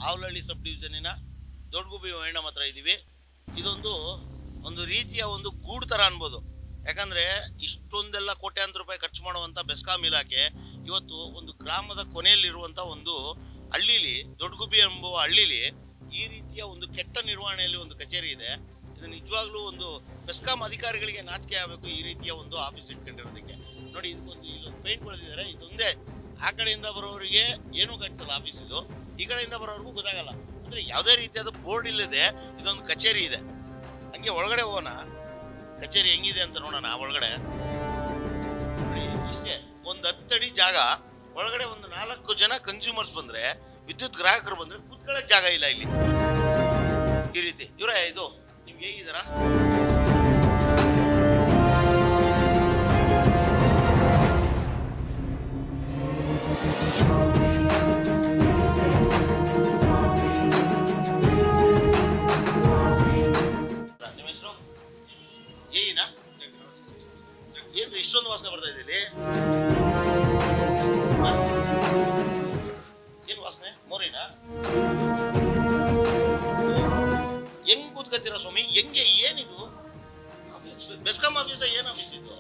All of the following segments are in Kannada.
ಆವಲಹಳ್ಳಿ ಸಬ್ ಡಿವಿಷನಿನ ದೊಡ್ಡಗುಬ್ಬಿ ವೈಣಂ ಹತ್ರ ಇದ್ದೀವಿ. ಒಂದು ರೀತಿಯ ಒಂದು ಗೂಡು ಥರ ಅನ್ಬೋದು. ಯಾಕಂದರೆ ಇಷ್ಟೊಂದೆಲ್ಲ ಕೋಟ್ಯಾಂತರ ರೂಪಾಯಿ ಖರ್ಚು ಮಾಡುವಂಥ ಬೆಸ್ಕಾಂ ಇಲಾಖೆ ಇವತ್ತು ಒಂದು ಗ್ರಾಮದ ಕೊನೆಯಲ್ಲಿರುವಂಥ ಒಂದು ಹಳ್ಳೀಲಿ, ದೊಡ್ಡಗುಬ್ಬಿ ಎಂಬುವ ಹಳ್ಳೀಲಿ ಈ ರೀತಿಯ ಒಂದು ಕೆಟ್ಟ ನಿರ್ವಹಣೆಯಲ್ಲಿ ಒಂದು ಕಚೇರಿ ಇದೆ. ಇದು ನಿಜವಾಗ್ಲೂ ಒಂದು ಬೆಸ್ಕಾಂ ಅಧಿಕಾರಿಗಳಿಗೆ ನಾಚಿಕೆ ಆಗಬೇಕು ಈ ರೀತಿಯ ಒಂದು ಆಫೀಸ್ ಇಟ್ಕೊಂಡಿರೋದಕ್ಕೆ. ನೋಡಿ, ಇಲ್ಲೊಂದು ಪೇಂಟ್ ಬೆಳೆದಿದ್ದಾರೆ. ಇದೊಂದೇ ಆ ಕಡೆಯಿಂದ ಬರೋರಿಗೆ ಏನೂ ಕಾಣ್ತಲ್ಲ ಆಫೀಸ್ ಇದು, ಈ ಕಡೆಯಿಂದ ಬರೋರಿಗೂ ಗೊತ್ತಾಗಲ್ಲ. ಅಂದರೆ ಯಾವುದೇ ರೀತಿಯಾದ ಬೋರ್ಡ್ ಇಲ್ಲದೆ ಇದೊಂದು ಕಚೇರಿ ಇದೆ. ಹಂಗೆ ಒಳಗಡೆ ಹೋಗೋಣ, ಕಚೇರಿ ಹೆಂಗಿದೆ ಅಂತ ನೋಡೋಣ. ಒಳಗಡೆ ಇಷ್ಟೇ ಒಂದು 10 ಅಡಿ ಜಾಗ, ಒಳಗಡೆ ಒಂದು 4 ಜನ ಕನ್ಸ್ಯೂಮರ್ಸ್ ಬಂದರೆ, ವಿದ್ಯುತ್ ಗ್ರಾಹಕರು ಬಂದರೆ ಕೂತ್ಕೊಳ್ಳೋಕೆ ಜಾಗ ಇಲ್ಲ ಇಲ್ಲಿ. ಈ ರೀತಿ ಇವರೇ ಇದು ನಿಮ್ಗೆ ಹೇಗಿದ್ದಾರಾ? ನಿಮ್ಮ ಹೆಸರು ಏನಿನಾ? ಏನು ಇಷ್ಟೊಂದು ವಾಸನೆ ಬರ್ತಾ ಇದೆ ಇಲ್ಲಿ? ಏನು ವಾಸನೆ? ಮೋರಿನಾ? ಹೆಂಗ್ ಕೂತ್ಕತ್ತೀರಾ ಸ್ವಾಮಿ? ಹೆಂಗೆ? ಏನಿದು ಬೆಸ್ಕಾಂ ಆಫೀಸ? ಏನು ಆಫೀಸ್ ಇದು?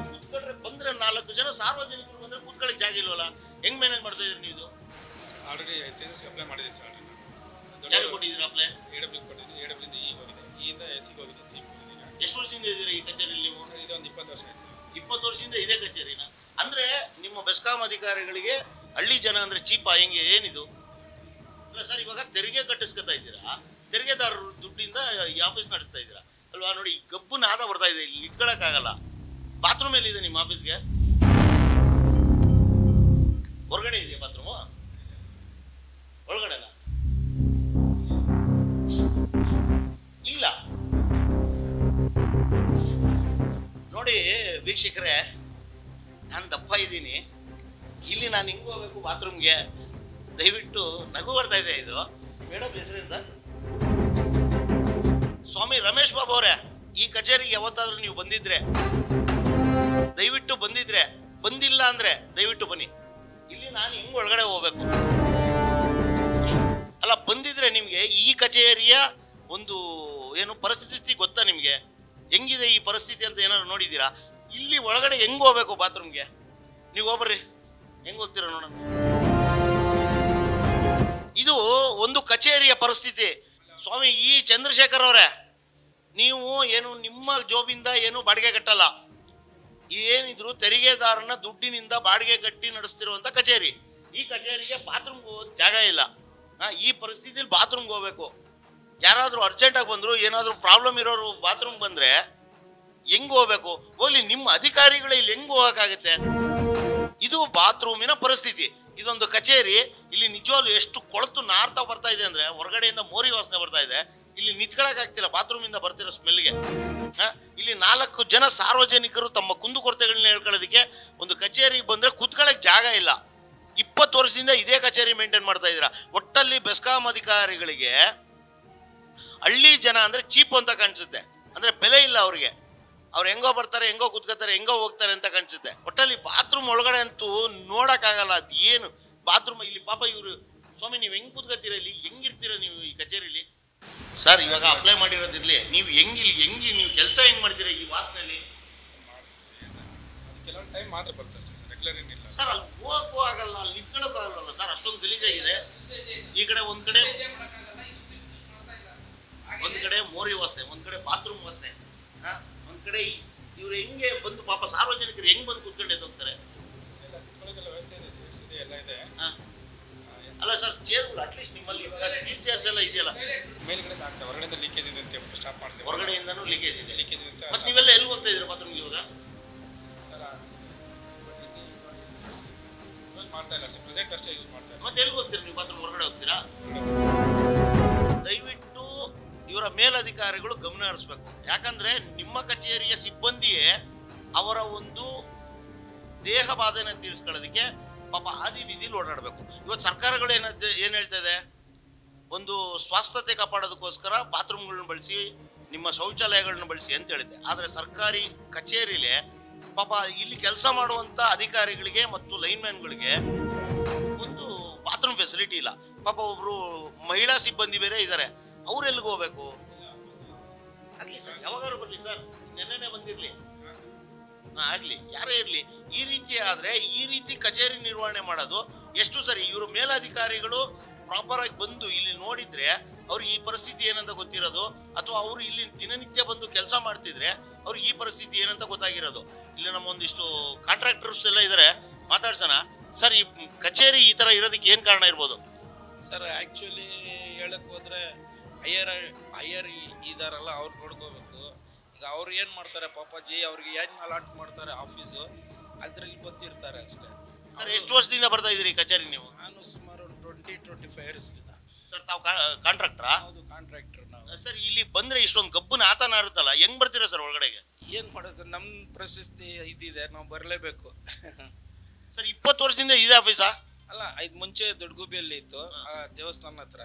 ಕೂತ್ಕೊಂಡ್ರೆ ಬಂದ್ರೆ 4 ಜನ ಸಾರ್ವಜನಿಕರು ಬಂದ್ರೆ ಕೂತ್ಕೊಳ್ಳಿಕ್ ಜಾಗ ಇಲ್ವಲ್ಲ, ಹೆಂಗ್ ಮ್ಯಾನೇಜ್ ಮಾಡ್ತಾ ಇದ್ರಿ ನೀವು? ಆಲ್ರೆಡಿ ಚೇಂಜಸ್ ಅಪ್ಲೈ ಮಾಡಿದ್ದೀನಿ ಸರ್. ಯಾರು ಕೊಟ್ಟಿದ್ದೀರಾ ಅಪ್ಲೈ? AW ಕೊಟ್ಟಿದ್ದೀನಿ. AW ಇಂದ ಈ ಹೋಗಿದೆ, ಇಯಿಂದ SC ಹೋಗಿದೆ, ಚೀಫ್ ಹೋಗಿದೆ. ಎಷ್ಟು ವರ್ಷದಿಂದ ಇದ್ದೀರಾ ಈ ಕಚೇರಿಯಲ್ಲಿ ನೀವು? ಸರ್ ಇದು ಒಂದು 20 ವರ್ಷ ಆಯ್ತು. 20 ವರ್ಷದಿಂದ ಇದೇ ಕಚೇರಿನ? ಅಂದ್ರೆ ನಿಮ್ಮ ಬೆಸ್ಕಾಂ ಅಧಿಕಾರಿಗಳಿಗೆ ಹಳ್ಳಿ ಜನ ಅಂದ್ರೆ ಚೀಪ ಹೆಂಗೆ? ಏನಿದು? ಅಲ್ಲ ಸರ್, ಇವಾಗ ತೆರಿಗೆ ಕಟ್ಟಿಸ್ಕೊತಾ ಇದ್ದೀರಾ, ತೆರಿಗೆದಾರರು ದುಡ್ಡಿಂದ ಈ ಆಫೀಸ್ ನಡೆಸ್ತಾ ಇದ್ದೀರಾ ಅಲ್ವಾ? ನೋಡಿ, ಗಬ್ಬು ನಾದ ಬರ್ತಾ ಇದೆ, ಇಲ್ಲಿ ಇಟ್ಕೊಳಕ್ಕಾಗಲ್ಲ. ಬಾತ್ರೂಮ್ ಎಲ್ಲಿದೆ ನಿಮ್ಮ ಆಫೀಸ್ಗೆ? ಹೊರಗಡೆ ಇದೆಯಾ ಬಾತ್ರೂಮು? ಒಳಗಡೆನಾ? ಇಲ್ಲ. ನೋಡಿ ವೀಕ್ಷಕರೇ, ನಾನು ದಪ್ಪ ಇದ್ದೀನಿ, ಇಲ್ಲಿ ನಾನು ಹಿಂಗೆ ಹೋಗ್ಬೇಕು ಬಾತ್ರೂಮ್ಗೆ. ದಯವಿಟ್ಟು ನಗು ಬರ್ತಾ ಇದೆ ಇದು. ಮೇಡಮ್ ಹೆಸರಿಂದ ಸ್ವಾಮಿ ರಮೇಶ್ ಬಾಬು ಅವರೇ, ಈ ಕಚೇರಿಗೆ ಯಾವತ್ತಾದ್ರೂ ನೀವು ಬಂದಿದ್ರೆ ದಯವಿಟ್ಟು ಬಂದಿದ್ರೆ, ಬಂದಿಲ್ಲ ಅಂದ್ರೆ ದಯವಿಟ್ಟು ಬನ್ನಿ. ಇಲ್ಲಿ ನಾನು ಹಿಂಗೆ ಒಳಗಡೆ ಹೋಗ್ಬೇಕು. ಅಲ್ಲ, ಬಂದಿದ್ರೆ ನಿಮಗೆ ಈ ಕಚೇರಿಯ ಒಂದು ಏನು ಪರಿಸ್ಥಿತಿ ಗೊತ್ತಾ ನಿಮಗೆ? ಹೆಂಗಿದೆ ಈ ಪರಿಸ್ಥಿತಿ ಅಂತ ಏನಾದ್ರು ನೋಡಿದ್ದೀರಾ? ಇಲ್ಲಿ ಒಳಗಡೆ ಹೆಂಗ್ ಹೋಗ್ಬೇಕು ಬಾತ್ರೂಮ್ಗೆ? ನೀವು ಹೋಗ್ಬರ್ರಿ, ಹೆಂಗ್ ಹೋಗ್ತೀರ ನೋಡೋಣ. ಇದು ಒಂದು ಕಚೇರಿಯ ಪರಿಸ್ಥಿತಿ ಸ್ವಾಮಿ. ಈ ಚಂದ್ರಶೇಖರ್ ಅವರೇ, ನೀವು ಏನು ನಿಮ್ಮ ಜೋಬಿಂದ ಏನು ಬಾಡಿಗೆ ಕಟ್ಟಲ್ಲ, ಏನಿದ್ರು ತೆರಿಗೆದಾರನ ದುಡ್ಡಿನಿಂದ ಬಾಡಿಗೆ ಕಟ್ಟಿ ನಡೆಸ್ತಿರುವಂತ ಕಚೇರಿ. ಈ ಕಚೇರಿಗೆ ಬಾತ್ರೂಮ್ಗೆ ಹೋಗೋಕೆ ಜಾಗ ಇಲ್ಲ. ಈ ಪರಿಸ್ಥಿತಿಯಲ್ಲಿ ಬಾತ್ರೂಮ್ಗೆ ಹೋಗ್ಬೇಕು. ಯಾರಾದರೂ ಅರ್ಜೆಂಟಾಗಿ ಬಂದರು, ಏನಾದರೂ ಪ್ರಾಬ್ಲಮ್ ಇರೋರು ಬಾತ್ರೂಮ್ ಬಂದರೆ ಹೆಂಗೆ ಹೋಗ್ಬೇಕು? ಹೋಗ್ಲಿ, ನಿಮ್ಮ ಅಧಿಕಾರಿಗಳು ಇಲ್ಲಿ ಹೆಂಗೆ ಹೋಗೋಕ್ಕಾಗುತ್ತೆ? ಇದು ಬಾತ್ರೂಮಿನ ಪರಿಸ್ಥಿತಿ. ಇದೊಂದು ಕಚೇರಿ. ಇಲ್ಲಿ ನಿಜವಾಗ್ಲೂ ಎಷ್ಟು ಕೊಳತು ನಾರ್ತಾ ಬರ್ತಾ ಇದೆ ಅಂದರೆ, ಹೊರಗಡೆಯಿಂದ ಮೋರಿ ವಾಸನೆ ಬರ್ತಾ ಇದೆ. ಇಲ್ಲಿ ನಿಂತ್ಕೊಳ್ಳೋಕ್ಕಾಗ್ತಿಲ್ಲ ಬಾತ್ರೂಮಿಂದ ಬರ್ತಿರೋ ಸ್ಮೆಲ್ಗೆ. ಇಲ್ಲಿ 4 ಜನ ಸಾರ್ವಜನಿಕರು ತಮ್ಮ ಕುಂದುಕೊರತೆಗಳನ್ನ ಹೇಳ್ಕೊಳ್ಳೋದಕ್ಕೆ ಒಂದು ಕಚೇರಿಗೆ ಬಂದರೆ ಕೂತ್ಕೊಳ್ಳೋಕೆ ಜಾಗ ಇಲ್ಲ. 20 ವರ್ಷದಿಂದ ಇದೇ ಕಚೇರಿ ಮೇಂಟೈನ್ ಮಾಡ್ತಾ ಇದ್ದೀರಾ. ಒಟ್ಟಲ್ಲಿ ಬೆಸ್ಕಾಂ ಅಧಿಕಾರಿಗಳಿಗೆ ಹಳ್ಳಿ ಜನ ಅಂದರೆ ಚೀಪ್ ಅಂತ ಕಾಣಿಸುತ್ತೆ. ಅಂದರೆ ಬೆಲೆ ಇಲ್ಲ ಅವ್ರಿಗೆ. ಅವ್ರು ಹೆಂಗೋ ಬರ್ತಾರೆ, ಹೆಂಗೋ ಕೂತ್ಕೋತಾರೆ, ಹೆಂಗೋ ಹೋಗ್ತಾರೆ ಅಂತ ಕಾಣಿಸುತ್ತೆ. ಒಟ್ಟಲ್ಲಿ ಬಾತ್ರೂಮ್ ಒಳಗಡೆ ಅಂತೂ ನೋಡೋಕ್ಕಾಗಲ್ಲ. ಅದು ಏನು ಬಾತ್ರೂಮ್ ಇಲ್ಲಿ? ಪಾಪ ಇವರು ಸ್ವಾಮಿ, ನೀವು ಹೆಂಗೆ ಕೂತ್ಕೋತೀರ ಇಲ್ಲಿ? ಹೆಂಗಿರ್ತೀರ ನೀವು ಈ ಕಚೇರಿಲಿ? ಸರ್, ಇವಾಗ ಅಪ್ಲೈ ಮಾಡಿರೋದಿರಲಿ, ನೀವು ಹೆಂಗೆ ನೀವು ಕೆಲಸ ಹೆಂಗೆ ಮಾಡ್ತೀರಾ ಈ ವಾಸನೆಯಲ್ಲಿ? ಕೆಲವೊಂದು ಟೈಮ್ ಮಾತ್ರ ಬರ್ತದೆ ಅಷ್ಟೇ ಸರ್, ರೆಗ್ಯುಲರ್ ಏನಿಲ್ಲ ಸರ್. ಅಲ್ಲಿ ಹೋಗಕ್ಕೂ ಆಗಲ್ಲ, ಅಲ್ಲಿ ನಿಂತ್ಕೊಳ್ಳೋಕ್ಕೂ ಆಗಲ್ಲ ಸರ್, ಅಷ್ಟೊಂದು ಗಲೀಜಾಗಿದೆ. ಈ ಕಡೆ ಒಂದು ಕಡೆ ಮೋರಿ ವಾಸನೆ, ಒಂದು ಕಡೆ ಬಾತ್ರೂಮ್ ವಾಸನೆ, ಒಂದು ಕಡೆ ಇವ್ರು ಹೆಂಗೆ ಬಂದು ಪಾಪ ಸಾರ್ವಜನಿಕರು ಹೆಂಗೆ ಬಂದು ಕೂತ್ಕೊಂಡೆ ಹೋಗ್ತಾರೆ? ಎಲ್ಲ ಇದೆ. ಅಲ್ಲ ಸರ್, ಚೇರ್ಗಳು ಅಟ್ಲೀಸ್ಟ್ ನಿಮ್ಮಲ್ಲಿ ಸ್ಟೀಲ್ ಚೇರ್ಸ್ ಎಲ್ಲ ಇದೆಯಲ್ಲ, ಮೇಲ್ಗಡೆ ಆಗ್ತದೆ, ಹೊರಗಡೆಯಿಂದ ಲೀಕೇಜ್ ಇದೆ ಅಂತ ಸ್ಟಾಪ್ ಮಾಡ್ತೀವಿ. ಹೊರಗಡೆಯಿಂದನೂ ಲೀಕೇಜ್ ಇದೆ. ಲೀಕೇಜ್ ಇದೆ. ಮತ್ತೆ ನೀವೆಲ್ಲ ಎಲ್ಲಿ ಹೋಗ್ತಾ ಇದ್ದೀರಾ ಬಾತ್ರೂಮ್ಗೆ ಇವಾಗ? ಯೂಸ್ ಮಾಡ್ತಾ ಇಲ್ಲ ಅಷ್ಟೇ, ಪ್ರೆಸೆಂಟ್ ಅಷ್ಟೇ ಯೂಸ್ ಮಾಡ್ತಾ ಇಲ್ಲ. ಮತ್ತೆ ಎಲ್ಲಿ ಹೋಗ್ತೀರಾ ನೀವು ಬಾತ್ರೂಮ್? ಹೊರಗಡೆ ಹೋಗ್ತೀರಾ? ದಯವಿಟ್ಟು ಇವರ ಮೇಲಧಿಕಾರಿಗಳು ಗಮನ ಹರಿಸ್ಬೇಕು. ಯಾಕಂದ್ರೆ ನಿಮ್ಮ ಕಚೇರಿಯ ಸಿಬ್ಬಂದಿಯೇ ಅವರ ಒಂದು ದೇಹ ಬಾಧೆನ ತೀರಿಸ್ಕೊಳ್ಳೋದಕ್ಕೆ ಪಾಪ ಆದಿ ಬೀದಿಲಿ ಓಡಾಡಬೇಕು. ಇವತ್ತು ಸರ್ಕಾರಗಳು ಏನು ಹೇಳ್ತಾ ಇದೆ? ಒಂದು ಸ್ವಾಸ್ಥ್ಯತೆ ಕಾಪಾಡೋದಕ್ಕೋಸ್ಕರ ಬಾತ್ರೂಮ್ಗಳನ್ನ ಬಳಸಿ, ನಿಮ್ಮ ಶೌಚಾಲಯಗಳನ್ನ ಬಳಸಿ ಅಂತ ಹೇಳಿದೆ. ಆದರೆ ಸರ್ಕಾರಿ ಕಚೇರಿಲೇ ಪಾಪ ಇಲ್ಲಿ ಕೆಲಸ ಮಾಡುವಂಥ ಅಧಿಕಾರಿಗಳಿಗೆ ಮತ್ತು ಲೈನ್ಮ್ಯಾನ್ಗಳಿಗೆ ಬಾತ್ರೂಮ್ ಫೆಸಿಲಿಟಿ ಇಲ್ಲ. ಪಾಪ ಒಬ್ರು ಮಹಿಳಾ ಸಿಬ್ಬಂದಿ ಬೇರೆ ಇದ್ದಾರೆ, ಅವ್ರು ಎಲ್ಲಿಗೆ ಹೋಗ್ಬೇಕು? ಆಗ್ಲಿ ಸರ್, ಯಾವಾಗಾದ್ರು ಬರ್ಲಿ ಸರ್, ನೆನ್ನೆನೆ ಬಂದಿರ್ಲಿ, ಆಗ್ಲಿ ಯಾರೇ ಇರ್ಲಿ. ಈ ರೀತಿ ಆದ್ರೆ ಈ ರೀತಿ ಕಚೇರಿ ನಿರ್ವಹಣೆ ಮಾಡೋದು ಎಷ್ಟು ಸರಿ? ಇವರು ಮೇಲಧಿಕಾರಿಗಳು ಪ್ರಾಪರ್ ಆಗಿ ಬಂದು ಇಲ್ಲಿ ನೋಡಿದ್ರೆ ಅವ್ರಿಗೆ ಈ ಪರಿಸ್ಥಿತಿ ಏನಂತ ಗೊತ್ತಿರೋದು, ಅಥವಾ ಅವರು ಇಲ್ಲಿ ದಿನನಿತ್ಯ ಬಂದು ಕೆಲಸ ಮಾಡ್ತಿದ್ರೆ ಅವ್ರಿಗೆ ಈ ಪರಿಸ್ಥಿತಿ ಏನಂತ ಗೊತ್ತಾಗಿರೋದು. ಇಲ್ಲಿ ನಮ್ಮ ಒಂದಿಷ್ಟು ಕಾಂಟ್ರಾಕ್ಟರ್ಸ್ ಎಲ್ಲ ಇದ್ದಾರೆ, ಮಾತಾಡ್ಸೋಣ. ಸರ್, ಈ ಕಚೇರಿ ಈ ತರ ಇರೋದಕ್ಕೆ ಏನ್ ಕಾರಣ ಇರ್ಬೋದು ಸರ್? ಆ್ಯಕ್ಚುಲಿ ಹೇಳಕ್ ಹೋದ್ರೆ ಹೈಯರ್ ಇದಾರಲ್ಲ, ಅವ್ರು ನೋಡ್ಕೋಬೇಕು. ಈಗ ಅವ್ರು ಏನು ಮಾಡ್ತಾರೆ ಪಾಪಾಜಿ, ಅವ್ರಿಗೆ ಏನು ಅಲಾಟ್ ಮಾಡ್ತಾರೆ ಆಫೀಸು, ಅದ್ರಲ್ಲಿ ಬಂದಿರ್ತಾರೆ ಅಷ್ಟೇ. ಸರ್, ಎಷ್ಟು ವರ್ಷದಿಂದ ಬರ್ತಾ ಇದ್ದೀರಿ ಕಚೇರಿ ನೀವು? ನಾನು ಸುಮಾರು 20-25 ಇಯರ್ಸ್ಲಿಂದ. ಸರ್, ತಾವು ಕಾಂಟ್ರಾಕ್ಟರಾ? ಹೌದು, ಕಾಂಟ್ರಾಕ್ಟರ್ ನಾವು. ಸರ್, ಇಲ್ಲಿ ಬಂದ್ರೆ ಇಷ್ಟೊಂದು ಗಬ್ಬನ ಆತನ ಇರುತ್ತಲ್ಲ, ಹೆಂಗ್ ಬರ್ತೀರಾ ಸರ್ ಒಳಗಡೆಗೆ? ಏನು ಮಾಡೋದು ಸರ್, ನಮ್ಮ ಪ್ರಶಸ್ತಿ ಇದಿದೆ, ನಾವು ಬರಲೇಬೇಕು. ಸರ್, 20 ವರ್ಷದಿಂದ ಇದೆ ಆಫೀಸಾ? ಅಲ್ಲ, ಇದು ಮುಂಚೆ ದೊಡ್ಡಗುಬಿಯಲ್ಲಿ ಇತ್ತು, ಆ ದೇವಸ್ಥಾನ ಹತ್ರ.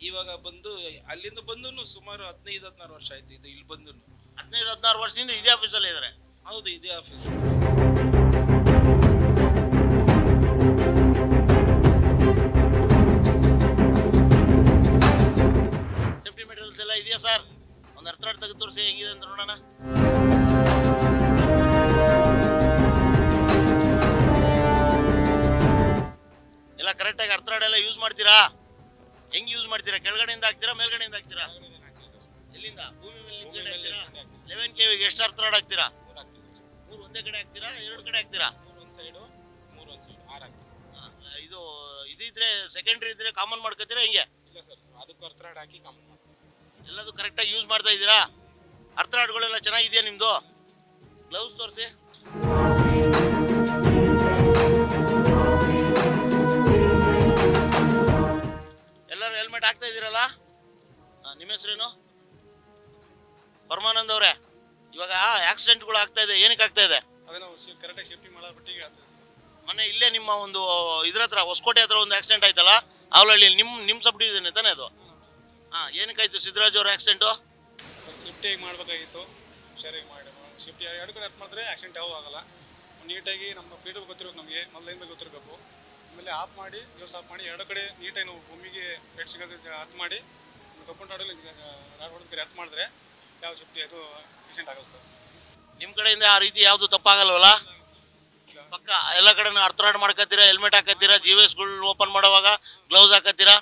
ಇವಾಗ ಬಂದು ಅಲ್ಲಿಂದ ಬಂದು ಸುಮಾರು 15-16 ವರ್ಷ ಆಯ್ತು ಇದು ಇಲ್ಲಿ ಬಂದು. 15-16 ವರ್ಷದಿಂದ ಇದೇ ಆಫೀಸಲ್ಲಿ ಇದ್ದಾರೆ? ಹೌದು, ಇದೇ ಆಫೀಸ್. ಸೇಫ್ಟಿ ಮೆಟೀರಿಯಲ್ಸ್ ಎಲ್ಲ ಇದೆಯಾ ಸರ್? ಒಂದು ಅರ್ಥಾಡ್ ತೆಗೆದು ತೋರಿಸಿ ಹೆಂಗಿದೆ ಅಂತ ನೋಡೋಣ. ಎಲ್ಲ ಕರೆಕ್ಟಾಗಿ ಅರ್ಥಾಡ್ ಎಲ್ಲ ಯೂಸ್ ಮಾಡ್ತೀರಾ? ಹೆಂಗ್ ಯೂಸ್ ಮಾಡ್ತೀರಾ? ಕೆಳಗಡೆಯಿಂದ ಹಾಕ್ತೀರಾ, ಮೇಲ್ಗಡೆಯಿಂದ ಹಾಕ್ತೀರಾ? ಎಲ್ಲಿಂದ? ಭೂಮಿ ಮೇಲೆ ನಿಂತ್ಕೊಂಡು ಹಾಕ್ತೀರಾ? 11 kV ಎಷ್ಟು ಅರ್ಥಾಡ್ ಹಾಕ್ತೀರಾ? 3 ಒಂದೇ ಕಡೆ ಹಾಕ್ತೀರಾ, 2 ಕಡೆ ಹಾಕ್ತೀರಾ? 3 ಒಂದು ಸೈಡು, 3 ಒಂದು ಸೈಡು, 6 ಹಾಕ್ತೀವಿ. ಇದಿದ್ರೆ ಸೆಕೆಂಡ್ರಿ ಇದ್ರೆ ಕಾಮನ್ ಮಾಡ್ಕೋತೀರಾ ಹೆಂಗೆ? ಇಲ್ಲ ಸರ್, ಅದಕ್ಕೂ ಅರ್ಥಾಡ್ ಹಾಕಿ ಕಾಮನ್ ಮಾಡ್ತೀವಿ. ಎಲ್ಲದು ಕರೆಕ್ಟಾಗಿ ಯೂಸ್ ಮಾಡ್ತಾ ಇದ್ದೀರಾ? ಅರ್ಥಾಡ್ಗಳೆಲ್ಲ ಚೆನ್ನಾಗಿದೆಯಾ ನಿಮ್ದು? ಗ್ಲೌಸ್ ತೋರಿಸಿ. ಎಲ್ಲರೂ ಹೆಲ್ಮೆಟ್ ಹಾಕ್ತಾ ಇದ್ದೀರಲ್ಲ? ನಿಮ್ಮ ಹೆಸರೇನು? ಪರಮಾನಂದ್ ಅವರೇ, ಇವಾಗ ಆಕ್ಸಿಡೆಂಟ್ಗಳು ಆಗ್ತಾ ಇದೆ, ಏನಕ್ಕೆ ಆಗ್ತಾ ಇದೆ? ಅದೇ ನಾವು ಕರೆಕ್ಟಾಗಿ ಸೇಫ್ಟಿ ಮಾಡೋ ಬಿಟ್ಟಿಗೆ ಆಗ್ತದೆ. ಮೊನ್ನೆ ಇಲ್ಲೇ ನಿಮ್ಮ ಒಂದು ಇದ್ರ ಹತ್ರ ಹೊಸಕೋಟೆ ಹತ್ರ ಒಂದು ಆಕ್ಸಿಡೆಂಟ್ ಆಯ್ತಲ್ಲ, ಅವಳಹಳ್ಳಿ ನಿಮ್ಮ ಸಬ್ ಡಿವಿಷನ್ ತಾನೇ ಅದು? ಏನಕ್ಕಾಯ್ತು ಸಿದ್ದರಾಜ್ ಅವ್ರ ಆಕ್ಸಿಡೆಂಟು? ಸೇಫ್ಟಿಯಾಗಿ ಮಾಡಬೇಕಾಗಿತ್ತು, ಹುಷಾರಾಗಿ ಮಾಡಿ. ಸೇಫ್ಟಿ ಎರಡು ಕಡೆ ಅರ್ಥ ಮಾಡಿದ್ರೆ ಆಕ್ಸಿಡೆಂಟ್ ಯಾವ ಆಗಲ್ಲ. ನೀಟಾಗಿ ನಮ್ಮ ಫೀಲ್ಡ್ ಗೊತ್ತಿರಬೇಕು, ನಮಗೆ ಮೊದಲು ಲೈನ್ ಬಗ್ಗೆ ಗೊತ್ತಿರಬೇಕು. ಆಮೇಲೆ ಆಫ್ ಮಾಡಿ, ಜೋಸ್ ಆಫ್ ಮಾಡಿ, ಎರಡು ಕಡೆ ನೀಟಾಗಿ ನಾವು ಭೂಮಿಗೆ ಪೆಟ್ ಸಿಗೋದು ಅರ್ಥ ಮಾಡಿ, ಕಂಪೌಂಡ್ ಆಡಲ್ಲಿ ಹೊಡೆದ ಅರ್ಥ ಮಾಡಿದ್ರೆ ಯಾವ ಸೇಫ್ಟಿ ಅದು ಆಕ್ಸಿಡೆಂಟ್ ಆಗಲ್ಲ ಸರ್. ನಿಮ್ಮ ಕಡೆಯಿಂದ ಆ ರೀತಿ ಯಾವುದು ತಪ್ಪಾಗಲ್ವಲ್ಲ? ಪಕ್ಕ ಎಲ್ಲ ಕಡೆ ಅರ್ಥರಾಡ್ ಮಾಡ್ಕೊತೀರಾ, ಹೆಲ್ಮೆಟ್ ಹಾಕತ್ತೀರಾ, ಜೀವಸ್ಗಳು ಓಪನ್ ಮಾಡುವಾಗ ಗ್ಲೌಸ್ ಹಾಕತ್ತೀರಾ?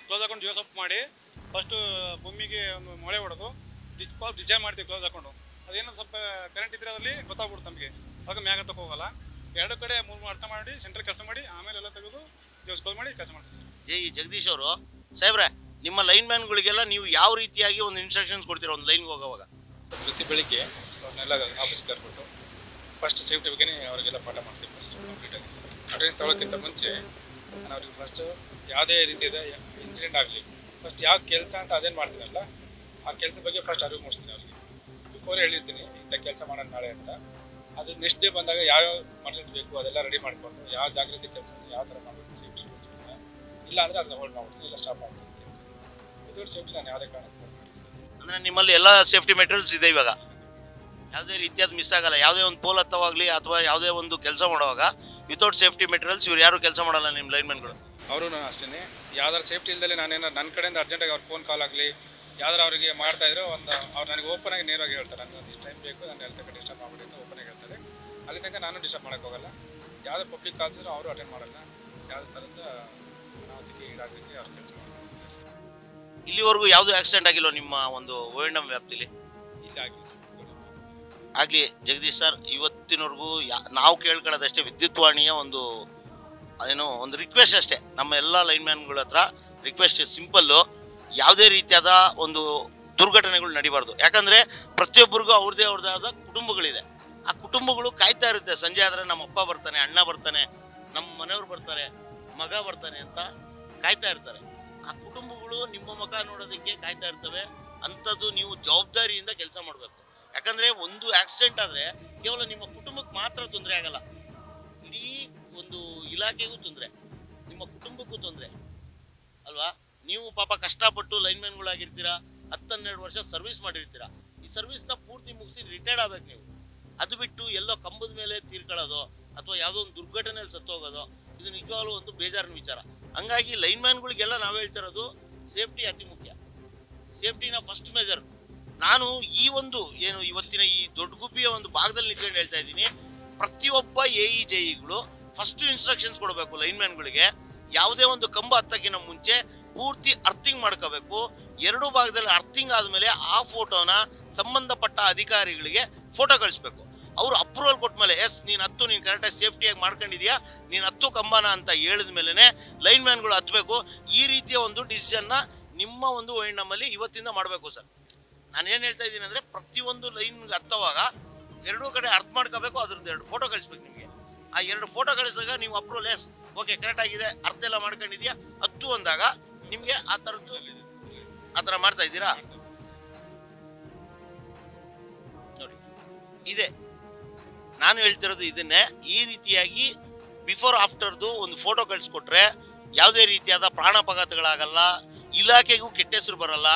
ಗ್ಲೌಸ್ ಹಾಕೊಂಡು ಜೋಸ್ ಆಫ್ ಮಾಡಿ ಫಸ್ಟು ಭೂಮಿಗೆ ಒಂದು ಮೊಳೆ ಹೊಡೆದು ಡಿಸೈನ್ ಮಾಡ್ತೀವಿ ಗ್ಲೌಸ್ ಹಾಕೊಂಡು. ಅದೇನೋ ಸ್ವಲ್ಪ ಕರೆಂಟ್ ಇದ್ರೆ ಅದರಲ್ಲಿ ಗೊತ್ತಾಗ್ಬಿಡುತ್ತೆ ನಮಗೆ, ಆಗ ಮ್ಯಾಗ ತಕ್ಕ ಹೋಗಲ್ಲ. ಎರಡು ಕಡೆ 3 ಅರ್ಥ ಮಾಡಿ ಸೆಂಟ್ರ್ ಕೆಲಸ ಮಾಡಿ ಆಮೇಲೆ ಎಲ್ಲ ತೆಗೆದು ಜೋಸ್ ಕ್ಲೋಸ್ ಮಾಡಿ ಕೆಲಸ ಮಾಡ್ತೀವಿ ಸರ್. ಈ ಜಗದೀಶ್ ಅವರು ಸಾಹೇಬ್ರೆ, ನಿಮ್ಮ ಲೈನ್ ಮ್ಯಾನ್ಗಳಿಗೆಲ್ಲ ನೀವು ಯಾವ ರೀತಿಯಾಗಿ ಒಂದು ಇನ್ಸ್ಟ್ರಕ್ಷನ್ಸ್ ಕೊಡ್ತೀರಾ ಒಂದು ಲೈನ್ಗೆ ಹೋಗೋವಾಗ? ಪ್ರತಿ ಬೆಳಿಗ್ಗೆ ಅವ್ರನ್ನೆಲ್ಲ ಆಫೀಸ್ಗೆ ಕರ್ಬಿಟ್ಟು ಫಸ್ಟ್ ಸೇಫ್ಟಿ ಬಗ್ಗೆನೇ ಅವರಿಗೆಲ್ಲ ಪಾಠ ಮಾಡ್ತೀವಿ. ಫಸ್ಟ್ ಕಂಪ್ಲೀಟಾಗಿ ಅಟೆಂಡೆನ್ಸ್ ತಗೊಳ್ಳೋಕ್ಕಿಂತ ಮುಂಚೆ ನಾನು ಅವ್ರಿಗೆ ಫಸ್ಟು ಯಾವುದೇ ರೀತಿಯಾದ ಇನ್ಸಿಡೆಂಟ್ ಆಗಲಿ, ಫಸ್ಟ್ ಯಾವ ಕೆಲಸ ಅಂತ ಅದೇನು ಮಾಡ್ತೀನಲ್ಲ ಆ ಕೆಲಸ ಬಗ್ಗೆ ಫಸ್ಟ್ ಅರಿವು ಮೂಡಿಸ್ತೀನಿ ಅವರಿಗೆ. ಬಿಫೋರ್ ಹೇಳಿರ್ತೀನಿ ಇಂಥ ಕೆಲಸ ಮಾಡೋಣ ನಾಳೆ ಅಂತ. ಅದು ನೆಕ್ಸ್ಟ್ ಡೇ ಬಂದಾಗ ಯಾವ್ಯಾವ ಮಟೀರಿಯಲ್ಸ್ ಬೇಕು ಅದೆಲ್ಲ ರೆಡಿ ಮಾಡಿಕೊಂಡು ಯಾವ ಜಾಗ್ರತೆ ಕೆಲಸ ಯಾವ ಥರ ಮಾಡಬೇಕು ಸೇಫ್ಟಿ ರೂಲ್ಸ್ ಇಲ್ಲ ಅಂದರೆ ಅದನ್ನ ಹೋಲ್ಡ್ ಮಾಡ್ಬಿಡ್ತೀನಿ, ಇಲ್ಲ ಸ್ಟಾಪ್ ಮಾಡ್ತೀನಿ ಕೆಲಸ. ವಿತೌಟ್ ಸೇಫ್ಟಿ ನಾನು ಯಾವುದೇ ಕಾರಣಕ್ಕೆ ಅಂದರೆ ನಿಮ್ಮಲ್ಲಿ ಎಲ್ಲ ಸೇಫ್ಟಿ ಮೆಟೀರಿಯಲ್ಸ್ ಇದೆ ಇವಾಗ, ಯಾವುದೇ ರೀತಿಯಾದ ಮಿಸ್ ಆಗಲ್ಲ. ಯಾವುದೇ ಒಂದು ಪೋಲ್ ಹತ್ತವಾಗಲಿ ಅಥವಾ ಯಾವುದೇ ಒಂದು ಕೆಲಸ ಮಾಡುವಾಗ ವಿತೌಟ್ ಸೇಫ್ಟಿ ಮೆಟೀರಿಯಲ್ಸ್ ಇವ್ರು ಯಾರು ಕೆಲಸ ಮಾಡಲ್ಲ ನಿಮ್ಮ ಲೈನ್ಮೆನ್ಗಳು. ಅವರು ಅಷ್ಟೇ ಯಾವ್ದಾರು ಸೇಫ್ಟಿ ಇಲ್ದಲ್ಲಿ ನಾನೇನೋ ನನ್ನ ಕಡೆಯಿಂದ ಅರ್ಜೆಂಟಾಗಿ ಅವ್ರ ಫೋನ್ ಕಾಲ್ ಆಗಲಿ ಯಾವ್ದಾರು ಅವರಿಗೆ ಮಾಡ್ತಾ ಇದ್ರು ಒಂದು ಅವ್ರು ನನಗೆ ಓಪನ್ ಆಗಿ ನೇರವಾಗಿ ಹೇಳ್ತಾರೆ, ನನಗೆ ಒಂದು ಇಷ್ಟು ಟೈಮ್ ಬೇಕು, ನಾನು ಹೆಲ್ತ್ ತನಕ ಡಿಸ್ಟರ್ಬ್ ಮಾಡ್ಬಿಡಿ ಅಂತ ಓಪನ್ ಆಗಿ ಹೇಳ್ತಾರೆ. ಅಲ್ಲಿ ತನಕ ನಾನು ಡಿಸ್ಟರ್ಬ್ ಮಾಡೋಕ್ಕೆ ಹೋಗಲ್ಲ. ಯಾವುದೇ ಪಬ್ಲಿಕ್ ಕಾಲ್ಸ್ ಇದ್ರು ಅವರು ಅಟೆಂಡ್ ಮಾಡಲ್ಲ. ಯಾವುದೇ ಥರದ ಅನಾಹುತಕ್ಕೆ ಈಡಾಗಲಿಕ್ಕೆ ಅವ್ರು ಕೆಲಸ ಮಾಡ್ತಾರೆ. ಇಲ್ಲಿವರೆಗೂ ಯಾವುದೂ ಆಕ್ಸಿಡೆಂಟ್ ಆಗಿಲ್ಲ ನಿಮ್ಮ ಒಂದು ONM ವ್ಯಾಪ್ತಿಲಿ? ಇಲ್ಲ ಆಗಿಲ್ಲ ಆಗಲಿ ಜಗದೀಶ್ ಸರ್, ಇವತ್ತಿನವರೆಗೂ ನಾವು ಕೇಳ್ಕೊಳ್ಳೋದಷ್ಟೇ ವಿದ್ಯುತ್ ವಾಣಿಯ ಒಂದು ಏನು ಒಂದು ರಿಕ್ವೆಸ್ಟ್ ಅಷ್ಟೇ. ನಮ್ಮ ಎಲ್ಲ ಲೈನ್ಮ್ಯಾನ್ಗಳ ಹತ್ರ ರಿಕ್ವೆಸ್ಟ್ ಸಿಂಪಲ್ಲು, ಯಾವುದೇ ರೀತಿಯಾದ ಒಂದು ದುರ್ಘಟನೆಗಳು ನಡಿಬಾರ್ದು. ಯಾಕಂದರೆ ಪ್ರತಿಯೊಬ್ಬರಿಗೂ ಅವ್ರದ್ದೇ ಆದ ಕುಟುಂಬಗಳಿದೆ. ಆ ಕುಟುಂಬಗಳು ಕಾಯ್ತಾ ಇರುತ್ತೆ, ಸಂಜೆ ಆದರೆ ನಮ್ಮ ಅಪ್ಪ ಬರ್ತಾನೆ, ಅಣ್ಣ ಬರ್ತಾನೆ, ನಮ್ಮ ಮನೆಯವ್ರು ಬರ್ತಾರೆ, ಮಗ ಬರ್ತಾನೆ ಅಂತ ಕಾಯ್ತಾ ಇರ್ತಾರೆ. ಆ ಕುಟುಂಬಗಳು ನಿಮ್ಮ ಮುಖ ನೋಡೋದಕ್ಕೆ ಕಾಯ್ತಾ ಇರ್ತವೆ. ಅಂಥದ್ದು ನೀವು ಜವಾಬ್ದಾರಿಯಿಂದ ಕೆಲಸ ಮಾಡಬೇಕು. ಯಾಕಂದರೆ ಒಂದು ಆಕ್ಸಿಡೆಂಟ್ ಆದರೆ ಕೇವಲ ನಿಮ್ಮ ಕುಟುಂಬಕ್ಕೆ ಮಾತ್ರ ತೊಂದರೆ ಆಗಲ್ಲ, ಇಡೀ ಒಂದು ಇಲಾಖೆಗೂ ತೊಂದರೆ, ನಿಮ್ಮ ಕುಟುಂಬಕ್ಕೂ ತೊಂದರೆ ಅಲ್ವಾ? ನೀವು ಪಾಪ ಕಷ್ಟಪಟ್ಟು ಲೈನ್ಮ್ಯಾನ್ಗಳಾಗಿರ್ತೀರಾ, 10-12 ವರ್ಷ ಸರ್ವಿಸ್ ಮಾಡಿರ್ತೀರಾ. ಈ ಸರ್ವಿಸ್ನ ಪೂರ್ತಿ ಮುಗಿಸಿ ರಿಟೈರ್ಡ್ ಆಗ್ಬೇಕು ನೀವು. ಅದು ಬಿಟ್ಟು ಎಲ್ಲೋ ಕಂಬದ ಮೇಲೆ ತೀರ್ಕೊಳ್ಳೋದು ಅಥವಾ ಯಾವುದೋ ಒಂದು ದುರ್ಘಟನೆಯಲ್ಲಿ ಸತ್ತೋಗೋದು, ಇದು ನಿಜವಾಗ್ಲೂ ಒಂದು ಬೇಜಾರಿನ ವಿಚಾರ. ಹಂಗಾಗಿ ಲೈನ್ಮ್ಯಾನ್ಗಳಿಗೆಲ್ಲ ನಾವು ಹೇಳ್ತಿರೋದು ಸೇಫ್ಟಿ ಅತಿ ಮುಖ್ಯ. ಸೇಫ್ಟಿನ ಫಸ್ಟ್ ಮೆಜರ್. ನಾನು ಈ ಒಂದು ಏನು ಇವತ್ತಿನ ಈ ದೊಡ್ಡ ಗುಬ್ಬಿಯ ಒಂದು ಭಾಗದಲ್ಲಿ ನಿಂತ್ಕೊಂಡು ಹೇಳ್ತಾ ಇದ್ದೀನಿ, ಪ್ರತಿಯೊಬ್ಬ AE/JEಗಳು ಫಸ್ಟ್ ಇನ್ಸ್ಟ್ರಕ್ಷನ್ಸ್ ಕೊಡಬೇಕು ಲೈನ್ಮ್ಯಾನ್ಗಳಿಗೆ. ಯಾವುದೇ ಒಂದು ಕಂಬ ಹತ್ತಕ್ಕಿಂತ ಮುಂಚೆ ಪೂರ್ತಿ ಅರ್ಥಿಂಗ್ ಮಾಡ್ಕೋಬೇಕು. ಎರಡು ಭಾಗದಲ್ಲಿ ಅರ್ಥಿಂಗ್ ಆದಮೇಲೆ ಆ ಫೋಟೋನ ಸಂಬಂಧಪಟ್ಟ ಅಧಿಕಾರಿಗಳಿಗೆ ಫೋಟೋ ಕಳಿಸ್ಬೇಕು. ಅವರು ಅಪ್ರೂವಲ್ ಕೊಟ್ಟ ಎಸ್ ನೀನು ಹತ್ತು, ನೀನು ಕರೆಕ್ಟಾಗಿ ಸೇಫ್ಟಿಯಾಗಿ ಮಾಡ್ಕೊಂಡಿದ್ಯಾ, ನೀನು ಹತ್ತು ಕಂಬನ ಅಂತ ಹೇಳಿದ ಮೇಲೇ ಲೈನ್ಮ್ಯಾನ್ಗಳು ಹತ್ತಬೇಕು. ಈ ರೀತಿಯ ಒಂದು ಡಿಸಿಷನ್ನ ನಿಮ್ಮ ಒಂದು ONMಲ್ಲಿ ಇವತ್ತಿಂದ ಮಾಡಬೇಕು ಸರ್. ನಾನು ಏನು ಹೇಳ್ತಾ ಇದ್ದೀನಿ ಅಂದರೆ, ಪ್ರತಿಯೊಂದು ಲೈನ್ಗೆ ಹತ್ತುವಾಗ ಎರಡೂ ಕಡೆ ಅರ್ಥ ಮಾಡ್ಕೋಬೇಕು. ಅದ್ರದ್ದು 2 ಫೋಟೋ ಕಳಿಸ್ಬೇಕು ನಿಮಗೆ. ಆ 2 ಫೋಟೋ ಕಳಿಸಿದಾಗ ನೀವು ಅಪ್ರೂವಲ್ ಎಸ್ ಓಕೆ ಕರೆಕ್ಟ್ ಆಗಿದೆ, ಅರ್ಥ ಎಲ್ಲ ಮಾಡ್ಕೊಂಡಿದ್ಯಾ, ಹತ್ತು ಅಂದಾಗ ನಿಮಗೆ ಆ ಥರದ್ದು ಆ ಥರ ಮಾಡ್ತಾ ಇದ್ದೀರಾ ನೋಡಿ. ಇದೆ ನಾನು ಹೇಳ್ತಿರೋದು ಇದನ್ನೇ. ಈ ರೀತಿಯಾಗಿ ಬಿಫೋರ್ ಆಫ್ಟರ್ದು ಒಂದು ಫೋಟೋ ಕಳಿಸ್ಕೊಟ್ರೆ ಯಾವುದೇ ರೀತಿಯಾದ ಪ್ರಾಣಾಪಘಾತಗಳಾಗಲ್ಲ, ಇಲಾಖೆಗೂ ಕೆಟ್ಟ ಹೆಸರು ಬರಲ್ಲ.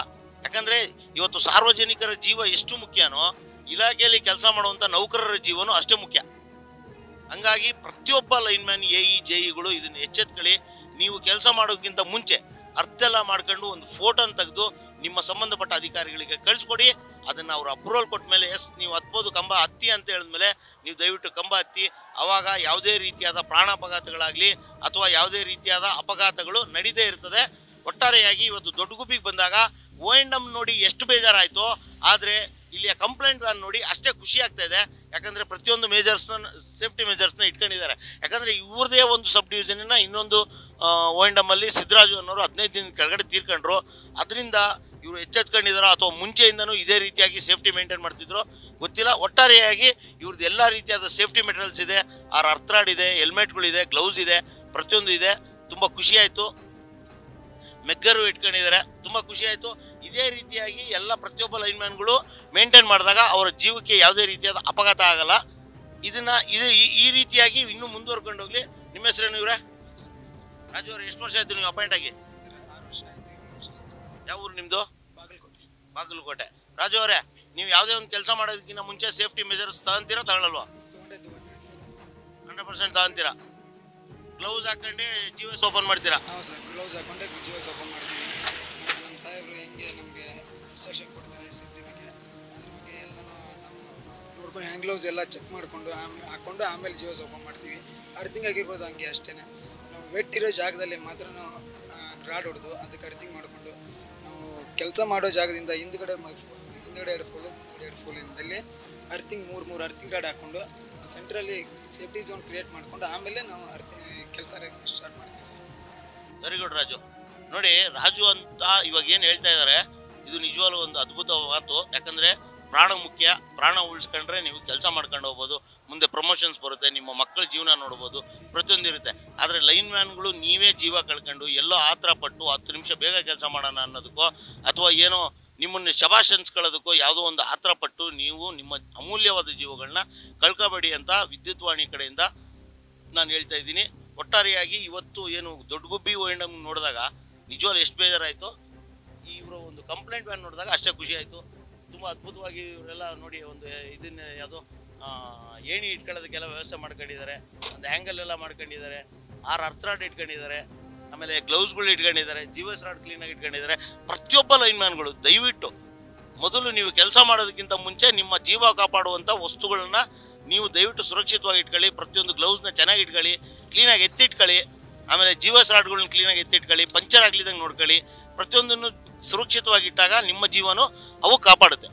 ಯಾಕಂದರೆ ಇವತ್ತು ಸಾರ್ವಜನಿಕರ ಜೀವ ಎಷ್ಟು ಮುಖ್ಯನೋ ಇಲಾಖೆಯಲ್ಲಿ ಕೆಲಸ ಮಾಡುವಂಥ ನೌಕರರ ಜೀವನೂ ಅಷ್ಟೇ ಮುಖ್ಯ. ಹಂಗಾಗಿ ಪ್ರತಿಯೊಬ್ಬ ಲೈನ್ಮ್ಯಾನ್ AE/JEಗಳು ಇದನ್ನು ಎಚ್ಚೆತ್ಕೊಳ್ಳಿ. ನೀವು ಕೆಲಸ ಮಾಡೋಕ್ಕಿಂತ ಮುಂಚೆ ಅರ್ಥ ಎಲ್ಲ ಮಾಡ್ಕೊಂಡು ಒಂದು ಫೋಟೋನ ತೆಗೆದು ನಿಮ್ಮ ಸಂಬಂಧಪಟ್ಟ ಅಧಿಕಾರಿಗಳಿಗೆ ಕಳಿಸ್ಕೊಡಿ. ಅದನ್ನು ಅವರು ಅಪ್ರೂವಲ್ ಕೊಟ್ಟ ಮೇಲೆ ಎಸ್ ನೀವು ಹತ್ಬೋದು ಕಂಬ ಹತ್ತಿ ಅಂತ ಹೇಳಿದ್ಮೇಲೆ ನೀವು ದಯವಿಟ್ಟು ಕಂಬ ಹತ್ತಿ. ಆವಾಗ ಯಾವುದೇ ರೀತಿಯಾದ ಪ್ರಾಣಾಪಘಾತಗಳಾಗಲಿ ಅಥವಾ ಯಾವುದೇ ರೀತಿಯಾದ ಅಪಘಾತಗಳು ನಡೀದೇ ಇರ್ತದೆ. ಒಟ್ಟಾರೆಯಾಗಿ ಇವತ್ತು ದೊಡ್ಡ ಗುಬ್ಬಿಗೆ ಬಂದಾಗ ONM ನೋಡಿ ಎಷ್ಟು ಬೇಜಾರಾಯಿತು, ಆದರೆ ಇಲ್ಲಿಯ ಕಂಪ್ಲೇಂಟ್ ವ್ಯಾನ್ ನೋಡಿ ಅಷ್ಟೇ ಖುಷಿ ಆಗ್ತಾ ಇದೆ. ಯಾಕಂದರೆ ಪ್ರತಿಯೊಂದು ಸೇಫ್ಟಿ ಮೆಜರ್ಸ್ನ ಇಟ್ಕೊಂಡಿದ್ದಾರೆ. ಯಾಕಂದರೆ ಇವ್ರದೇ ಒಂದು ಸಬ್ ಡಿವಿಷನ್ನ ಇನ್ನೊಂದು ONMಲ್ಲಿ ಸಿದ್ದರಾಜು ಅನ್ನೋರು 15 ದಿನದ ಕೆಳಗಡೆ ತೀರ್ಕೊಂಡ್ರು. ಅದರಿಂದ ಇವರು ಎಚ್ಚೆತ್ಕೊಂಡಿದ್ದಾರೋ ಅಥವಾ ಮುಂಚೆಯಿಂದನೂ ಇದೇ ರೀತಿಯಾಗಿ ಸೇಫ್ಟಿ ಮೇಂಟೈನ್ ಮಾಡ್ತಿದ್ರು ಗೊತ್ತಿಲ್ಲ. ಒಟ್ಟಾರೆಯಾಗಿ ಇವ್ರದ್ದು ಎಲ್ಲ ರೀತಿಯಾದ ಸೇಫ್ಟಿ ಮೆಟೀರಿಯಲ್ಸ್ ಇದೆ. ಅರ್ಥರಾಡ್ ಇದೆ, ಹೆಲ್ಮೆಟ್ಗಳಿದೆ, ಗ್ಲೌಸ್ ಇದೆ, ಪ್ರತಿಯೊಂದು ಇದೆ. ತುಂಬ ಖುಷಿಯಾಯಿತು. ಮೆಗ್ಗರು ಇಟ್ಕೊಂಡಿದ್ದಾರೆ, ತುಂಬ ಖುಷಿಯಾಯಿತು. ಇದೇ ರೀತಿಯಾಗಿ ಎಲ್ಲ ಪ್ರತಿಯೊಬ್ಬ ಲೈನ್ಮ್ಯಾನ್ಗಳು ಮೇಂಟೈನ್ ಮಾಡಿದಾಗ ಅವರ ಜೀವಕ್ಕೆ ಯಾವುದೇ ರೀತಿಯಾದ ಅಪಘಾತ ಆಗಲ್ಲ. ಈ ರೀತಿಯಾಗಿ ಇನ್ನೂ ಮುಂದುವರ್ಕೊಂಡು ಹೋಗಲಿ. ನಿಮ್ಮ ಹೆಸರೇನು ಇವರೇ? ರಾಜು ಅವರು, ಎಷ್ಟು ವರ್ಷ ಆಯಿತು ನೀವು ಅಪಾಯಿಂಟ್ ಆಗಿ? 6 ವರ್ಷ ಆಯ್ತು. ಯಾವ ಊರು ನಿಮ್ಮದು? ಬಾಗಲಕೋಟೆ. ರಾಜು ಅವರೇ, ನೀವು ಯಾವುದೇ ಒಂದು ಕೆಲಸ ಮಾಡೋದಕ್ಕಿಂತ ಮುಂಚೆ ಸೇಫ್ಟಿ ಮೆಜರ್ಸ್ ತಗೊಂತೀರಾ ತಗೊಳ್ಳಲ್ವಾ? 100% ತಗೊಂತೀರಾ? ಗ್ಲೌಸ್ ಹಾಕೊಂಡೆ GS ಓಪನ್ ಮಾಡ್ತೀರಾ? ಹೌದು ಸರ್, ಗ್ಲೌಸ್ ಹಾಕೊಂಡೆ GS ಓಪನ್ ಮಾಡ್ತೀವಿ. ನಮ್ಮ ಸಾಹೇಬರು ಹೆಂಗೆ ನಮಗೆ ಇನ್ಸ್ಟ್ರಕ್ಷನ್ ಕೊಡ್ತಾರೆ ಸೇಫ್ಟಿ ಬಗ್ಗೆ, ಅದ್ರ ಬಗ್ಗೆ ಎಲ್ಲ ನಾವು ನೋಡ್ಕೊಂಡು ಹ್ಯಾಂಡ್ ಗ್ಲೌಸ್ ಎಲ್ಲ ಚೆಕ್ ಮಾಡಿಕೊಂಡು ಹಾಕ್ಕೊಂಡು ಆಮೇಲೆ GS ಓಪನ್ ಮಾಡ್ತೀವಿ. ಅರ್ತಿಂಗ್ ಆಗಿರ್ಬೋದು ಹಂಗೆ ಅಷ್ಟೇ. ನಾವು ವೆಟ್ ಇರೋ ಜಾಗದಲ್ಲಿ ಮಾತ್ರ ನಾವು ರಾಡ್ ಹೊಡೆದು ಅದಕ್ಕೆ ಅರ್ತಿಂಗ್ ಮಾಡಿಕೊಂಡು ನಾವು ಕೆಲಸ ಮಾಡೋ ಜಾಗದಿಂದ ಹಿಂದ್ಗಡೆ 2 ಫೋಲಿಂದಲ್ಲಿ ಅರ್ತಿಂಗ್ 3 ಅರ್ತಿಂಗ್ ರಾಡ್ ಹಾಕ್ಕೊಂಡು ಸೆಂಟ್ರಲ್ಲಿ ಸೇಫ್ಟಿ ಝೋನ್ ಕ್ರಿಯೇಟ್ ಮಾಡಿಕೊಂಡು ಆಮೇಲೆ ನಾವು ಕೆಲಸ ಸ್ಟಾರ್ಟ್ ಮಾಡ್ತೀವಿ ಸರ್. Very good Raju. ನೋಡಿ, ರಾಜು ಅಂತ ಇವಾಗ ಏನು ಹೇಳ್ತಾ ಇದ್ದಾರೆ ಇದು ನಿಜವಾಗ್ಲೂ ಒಂದು ಅದ್ಭುತ ಮಾತು. ಯಾಕಂದರೆ ಪ್ರಾಣ ಮುಖ್ಯ. ಪ್ರಾಣ ಉಳಿಸ್ಕೊಂಡ್ರೆ ನೀವು ಕೆಲಸ ಮಾಡ್ಕೊಂಡು ಹೋಗ್ಬೋದು, ಮುಂದೆ ಪ್ರಮೋಷನ್ಸ್ ಬರುತ್ತೆ, ನಿಮ್ಮ ಮಕ್ಕಳ ಜೀವನ ನೋಡ್ಬೋದು, ಪ್ರತಿಯೊಂದು ಇರುತ್ತೆ. ಆದರೆ ಲೈನ್ಮ್ಯಾನ್ಗಳು ನೀವೇ ಜೀವ ಕಳ್ಕೊಂಡು ಎಲ್ಲೋ ಆತರ ಪಟ್ಟು 10 ನಿಮಿಷ ಬೇಗ ಕೆಲಸ ಮಾಡೋಣ ಅನ್ನೋದಕ್ಕೋ ಅಥವಾ ಏನೋ ನಿಮ್ಮನ್ನು ಶಬಾಷ್ ಅನ್ಸ್ಕೊಳ್ಳೋದಕ್ಕೋ ಯಾವುದೋ ಒಂದು ಆತರ ಪಟ್ಟು ನೀವು ನಿಮ್ಮ ಅಮೂಲ್ಯವಾದ ಜೀವಗಳನ್ನ ಕಳ್ಕೊಬೇಡಿ ಅಂತ ವಿದ್ಯುತ್ ವಾಣಿ ಕಡೆಯಿಂದ ನಾನು ಹೇಳ್ತಾ ಇದ್ದೀನಿ. ಒಟ್ಟಾರೆಯಾಗಿ ಇವತ್ತು ಏನು ದೊಡ್ಡ ಗುಬ್ಬಿ ONM ನೋಡಿದಾಗ ನಿಜವಾಗ್ಲೂ ಎಷ್ಟು ಬೇಜಾರಾಯಿತು. ಇವರು ಒಂದು ಕಂಪ್ಲೇಂಟ್ ವ್ಯಾನ್ ನೋಡಿದಾಗ ಅಷ್ಟೇ ಖುಷಿ ಆಯಿತು. ತುಂಬ ಅದ್ಭುತವಾಗಿ ಇವರೆಲ್ಲ ನೋಡಿ ಒಂದು ಇದನ್ನ ಯಾವುದೋ ಏಣಿ ಇಟ್ಕೊಳ್ಳೋದಕ್ಕೆಲ್ಲ ವ್ಯವಸ್ಥೆ ಮಾಡ್ಕೊಂಡಿದ್ದಾರೆ, ಒಂದು ಆ್ಯಂಗಲ್ ಎಲ್ಲ ಮಾಡ್ಕೊಂಡಿದ್ದಾರೆ, 6 ಅರ್ಥರಾಡ್ ಇಟ್ಕೊಂಡಿದ್ದಾರೆ, ಆಮೇಲೆ ಗ್ಲೌಸ್ಗಳು ಇಟ್ಕೊಂಡಿದ್ದಾರೆ, GS ರಾಡ್ ಕ್ಲೀನಾಗಿ ಇಟ್ಕೊಂಡಿದ್ದಾರೆ. ಪ್ರತಿಯೊಬ್ಬ ಲೈನ್ಮ್ಯಾನ್ಗಳು ದಯವಿಟ್ಟು ಮೊದಲು ನೀವು ಕೆಲಸ ಮಾಡೋದಕ್ಕಿಂತ ಮುಂಚೆ ನಿಮ್ಮ ಜೀವ ಕಾಪಾಡುವಂಥ ವಸ್ತುಗಳನ್ನ ನೀವು ದಯವಿಟ್ಟು ಸುರಕ್ಷಿತವಾಗಿ ಇಟ್ಕೊಳ್ಳಿ. ಪ್ರತಿಯೊಂದು ಗ್ಲೌಸ್ನ ಚೆನ್ನಾಗಿ ಇಟ್ಕೊಳ್ಳಿ, ಕ್ಲೀನಾಗಿ ಎತ್ತಿಟ್ಕೊಳ್ಳಿ. ಆಮೇಲೆ GS ರಾಡ್ಗಳನ್ನ ಕ್ಲೀನಾಗಿ ಎತ್ತಿಟ್ಕೊಳ್ಳಿ, ಪಂಚರ್ ಆಗಲಿದಂಗೆ ನೋಡ್ಕೊಳ್ಳಿ. ಪ್ರತಿಯೊಂದನ್ನು ಸುರಕ್ಷಿತವಾಗಿ ಇಟ್ಟಾಗ ನಿಮ್ಮ ಜೀವನೂ ಅವು ಕಾಪಾಡುತ್ತೆ.